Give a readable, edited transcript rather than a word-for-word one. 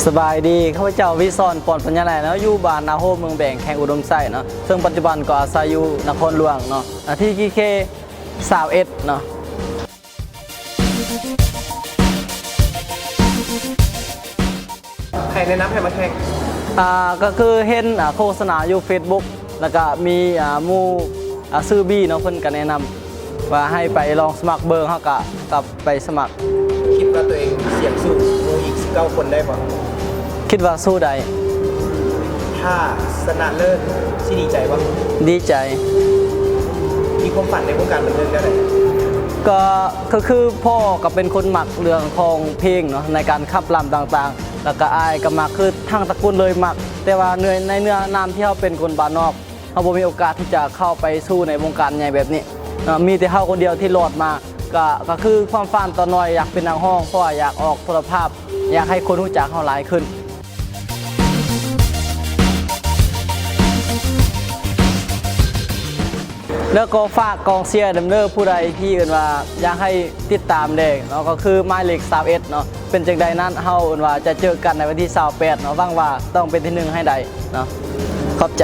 สบายดีข้าพเจ้าวิศรปอนปัญญาไหนเนาะอยู่บ้านนาโฮเมืองแบ่งแข่งอุดมไส้เนาะซึ่งปัจจุบันก็อาศัยอยู่นครหลวงเนาะที่กีเค21เนาะใครแนะนำให้มาแข่งก็คือเห็นโฆษณาอยู่ Facebook แล้วก็มีหมู่ซื้อบี้เนาะเพิ่นก็แนะนำว่าให้ไปลองสมัครเบิ่งเฮาก็กลับไปสมัครคิดว่าตัวเองเสี่ยงสู้มูอีก19คนได้ป่ะคิดว่าสู้ได้ถ้าชนะเลิศสิดีใจป่ะดีใจมีความฝันในวงการบันเทิงได้ไหมก็คือพ่อก็เป็นคนหมักเรื่องของเพลงเนาะในการขับลำต่างๆแล้วก็อายก็มักคือทั้งตระกูลเลยมักแต่ว่าในเนื้อนามที่เขาเป็นคนบ้านนอกเขาบ่มีโอกาสที่จะเข้าไปสู้ในวงการใหญ่แบบนี้มีแต่เขาคนเดียวที่รอดมาก็คือความฝันตอนน้อยอยากเป็นนักร้องเพราะอยากออกโทรภาพอยากให้คนรู้จักเขาหลายขึ้นแล้วก็ฝากกองเชียร์ดัมเนอร์ผู้ใดที่เอิ้นว่าอยากให้ติดตามเด็กเนาะก็คือหมายเลข21เนาะเป็นจังใดนั้นเฮาเอิ้นว่าจะเจอกันในวันที่28เนาะหวังว่าต้องเป็นที่1ให้ได้เนาะขอบใจ